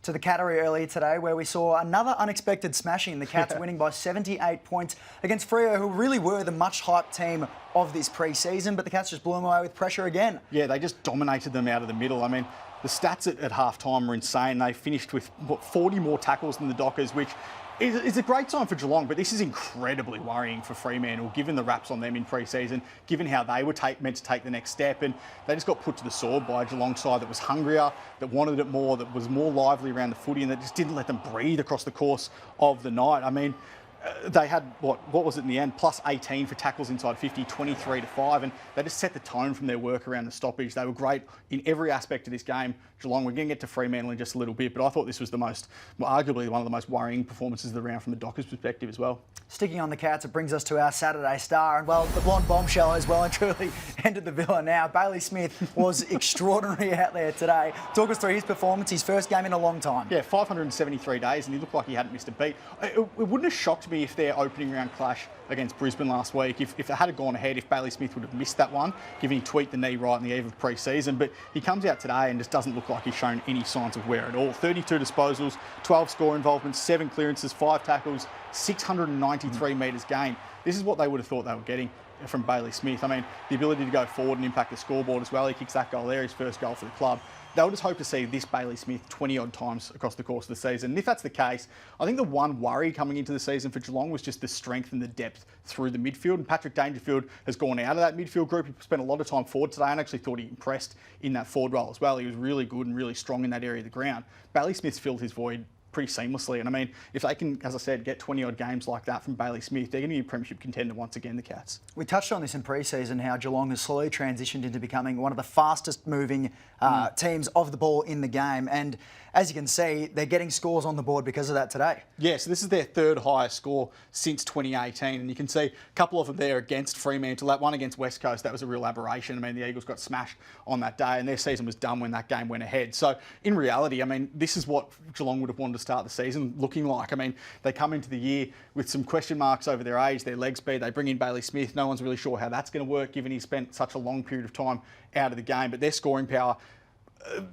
to the Cattery earlier today, where we saw another unexpected smashing. The Cats winning by 78 points against Freo, who really were the much-hyped team of this pre-season, but the Cats just blew them away with pressure again. Yeah, they just dominated them out of the middle. I mean, the stats at half-time were insane. They finished with, 40 more tackles than the Dockers, which is a great sign for Geelong, but this is incredibly worrying for Fremantle, given the raps on them in pre-season, given how they were meant to take the next step, and they just got put to the sword by a Geelong side that was hungrier, that wanted it more, that was more lively around the footy, and that just didn't let them breathe across the course of the night. I mean, they had, what was it in the end? Plus 18 for tackles inside 50, 23-5, and they just set the tone from their work around the stoppage. They were great in every aspect of this game. Geelong, we're going to get to Fremantle in just a little bit, but I thought this was arguably one of the most worrying performances of the round from the Dockers' perspective as well. Sticking on the Cats, it brings us to our Saturday star, and well, the blonde bombshell has well and truly entered the villa now. Bailey Smith was extraordinary out there today. Talk us through his performance, his first game in a long time. Yeah, 573 days, and he looked like he hadn't missed a beat. It wouldn't have shocked me if their opening round clash against Brisbane last week, if it had gone ahead, if Bailey Smith would have missed that one, given he tweaked the knee right in the eve of pre-season. But he comes out today and just doesn't look like he's shown any signs of wear at all. 32 disposals, 12 score involvements, 7 clearances, 5 tackles, 693 metres gained. This is what they would have thought they were getting from Bailey Smith. I mean, the ability to go forward and impact the scoreboard as well. He kicks that goal there, his first goal for the club. They'll just hope to see this Bailey Smith 20-odd times across the course of the season. And if that's the case, I think the one worry coming into the season for Geelong was just the strength and the depth through the midfield. And Patrick Dangerfield has gone out of that midfield group. He spent a lot of time forward today and actually thought he impressed in that forward role as well. He was really good and really strong in that area of the ground. Bailey Smith's filled his void pretty seamlessly. And I mean, if they can, as I said, get 20-odd games like that from Bailey Smith, they're going to be a premiership contender once again, the Cats. We touched on this in pre-season, how Geelong has slowly transitioned into becoming one of the fastest moving teams of the ball in the game. And as you can see, they're getting scores on the board because of that today. Yeah, so this is their third highest score since 2018. And you can see a couple of them there against Fremantle. That one against West Coast, that was a real aberration. I mean, the Eagles got smashed on that day and their season was done when that game went ahead. So in reality, I mean, this is what Geelong would have wanted to start the season looking like. I mean, they come into the year with some question marks over their age, their leg speed. They bring in Bailey Smith. No one's really sure how that's going to work, given he spent such a long period of time out of the game. But their scoring power,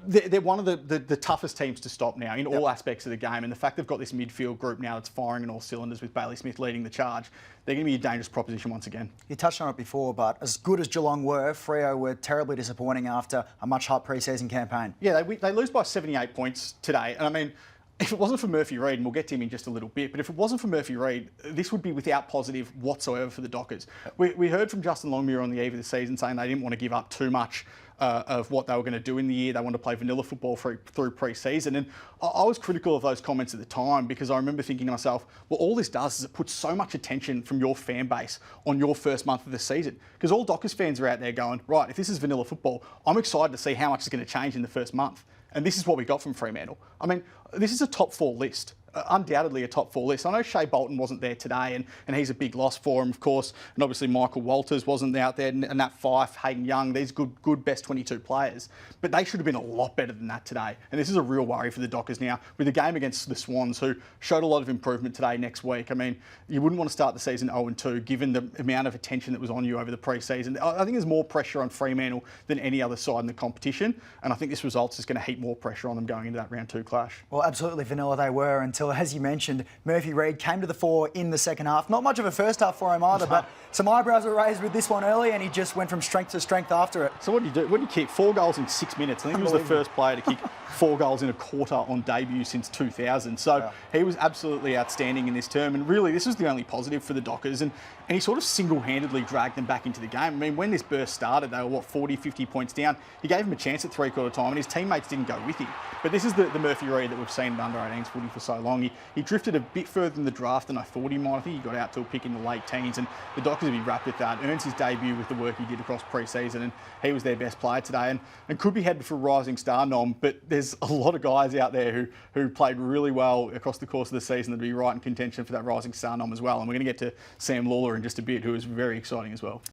they're one of the toughest teams to stop now in all aspects of the game. And the fact they've got this midfield group now that's firing in all cylinders with Bailey Smith leading the charge, they're going to be a dangerous proposition once again. You touched on it before, but as good as Geelong were, Freo were terribly disappointing after a much-hyped pre-season campaign. Yeah, they lose by 78 points today. And I mean, if it wasn't for Murphy Reid, and we'll get to him in just a little bit, but if it wasn't for Murphy Reid, this would be without positive whatsoever for the Dockers. We heard from Justin Longmuir on the eve of the season saying they didn't want to give up too much of what they were going to do in the year. They wanted to play vanilla football through pre-season. And I was critical of those comments at the time because I remember thinking to myself, well, all this does is it puts so much attention from your fan base on your first month of the season. Because all Dockers fans are out there going, right, if this is vanilla football, I'm excited to see how much is going to change in the first month. And this is what we got from Fremantle. I mean, this is a top 4 list. Undoubtedly a top 4 list. I know Shea Bolton wasn't there today and he's a big loss for him, of course. And obviously Michael Walters wasn't out there, and Nat Fyfe, Hayden Young, these good best 22 players. But they should have been a lot better than that today. And this is a real worry for the Dockers now with the game against the Swans, who showed a lot of improvement today next week. I mean, you wouldn't want to start the season 0-2 given the amount of attention that was on you over the pre-season. I think there's more pressure on Fremantle than any other side in the competition. And I think this result is going to heap more pressure on them going into that round 2 clash. Well, absolutely vanilla they were until, as you mentioned, Murphy Reid came to the fore in the second half. Not much of a first half for him either, but some eyebrows were raised with this one early and he just went from strength to strength after it. So what do you do? What do you kick? 4 goals in 6 minutes. I think he was the first player to kick 4 goals in a quarter on debut since 2000. So he was absolutely outstanding in this term. And really, this was the only positive for the Dockers. And he sort of single-handedly dragged them back into the game. I mean, when this burst started, they were, 40, 50 points down. He gave him a chance at three-quarter time and his teammates didn't go with him. But this is the Murphy Reid that we've seen in under-18s footy for so long. He drifted a bit further in the draft than I thought he might. I think he got out to a pick in the late teens, and the Dockers would be wrapped with that. Earns his debut with the work he did across pre-season, and he was their best player today, and could be headed for a rising star nom. But there's a lot of guys out there who played really well across the course of the season that'd be right in contention for that rising star nom as well. And we're going to get to Sam Lawler in just a bit, who is very exciting as well.